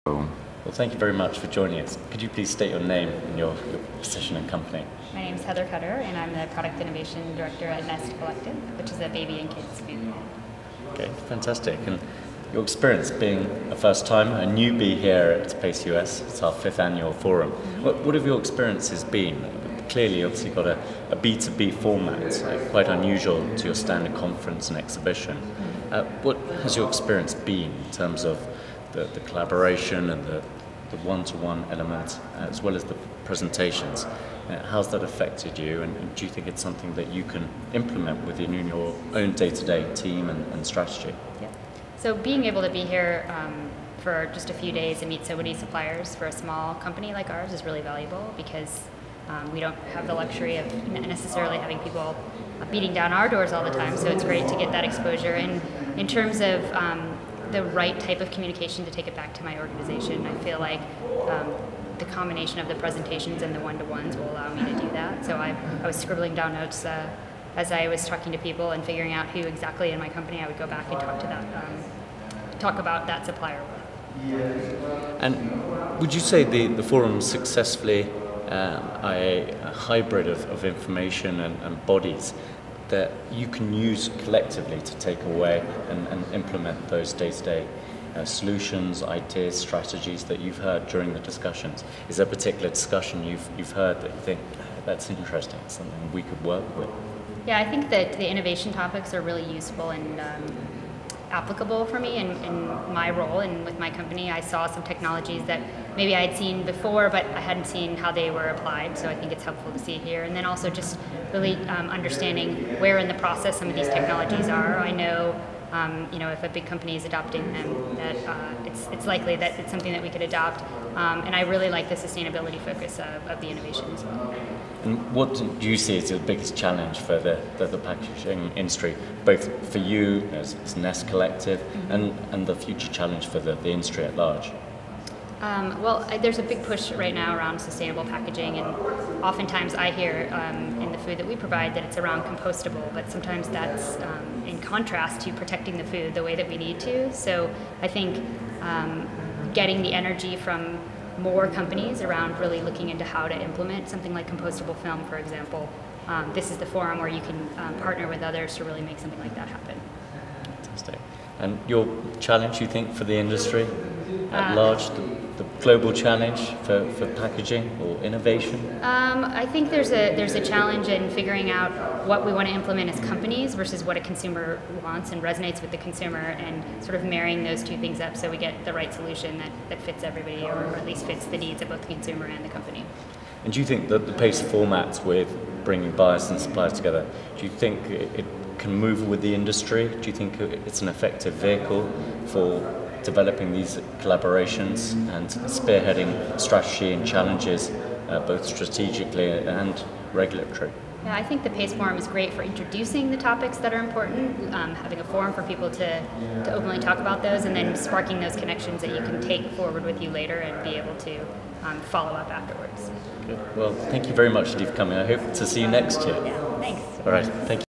Well, thank you very much for joining us. Could you please state your name and your position and company? My name is Heather Cutter, and I'm the Product Innovation Director at Nest Collective, which is a baby and kids food brand. Okay, fantastic. And your experience being a first time, a newbie here at Pace US, it's our 5th annual forum. What have your experiences been? Clearly, obviously got a B2B format, quite unusual to your standard conference and exhibition. What has your experience been in terms of the collaboration and the one-to-one element, as well as the presentations? How's that affected you, and do you think it's something that you can implement within your own day-to-day team and strategy? Yeah. So being able to be here for just a few days and meet so many suppliers for a small company like ours is really valuable, because we don't have the luxury of necessarily having people beating down our doors all the time, so it's great to get that exposure. And in terms of the right type of communication to take it back to my organization, I feel like the combination of the presentations and the one-to-ones will allow me to do that. So I was scribbling down notes as I was talking to people and figuring out who exactly in my company I would go back and talk about that supplier with. And would you say the forum successfully a hybrid of information and bodies that you can use collectively to take away and implement those day-to-day solutions, ideas, strategies that you've heard during the discussions? Is there a particular discussion you've heard that you think that's interesting, something we could work with? Yeah, I think that the innovation topics are really useful and applicable for me in my role and with my company. I saw some technologies that maybe I had seen before, but I hadn't seen how they were applied, so I think it's helpful to see it here. And then also just really understanding where in the process some of these technologies are. I know if a big company is adopting them, that it's likely that it's something that we could adopt. And I really like the sustainability focus of the innovations. And what do you see as the biggest challenge for the packaging industry, both for you as Nest Collective and the future challenge for the industry at large? There's a big push right now around sustainable packaging, and oftentimes I hear in the food that we provide that it's around compostable, but sometimes that's in contrast to protecting the food the way that we need to. So I think getting the energy from more companies around really looking into how to implement something like compostable film, for example. This is the forum where you can partner with others to really make something like that happen. Fantastic. And your challenge, you think, for the industry at large, the global challenge for packaging or innovation? I think there's a challenge in figuring out what we want to implement as companies versus what a consumer wants and resonates with the consumer, and sort of marrying those two things up so we get the right solution that fits everybody, or at least fits the needs of both the consumer and the company. And do you think that the PACE format with bringing buyers and suppliers together, do you think it can move with the industry? Do you think it's an effective vehicle for developing these collaborations and spearheading strategy and challenges, both strategically and regulatory? Yeah, I think the PACE Forum is great for introducing the topics that are important, having a forum for people to openly talk about those, and then sparking those connections that you can take forward with you later and be able to follow up afterwards. Good. Well, thank you very much, Steve, for coming. I hope to see you next year. Yeah, thanks. All right, thank you.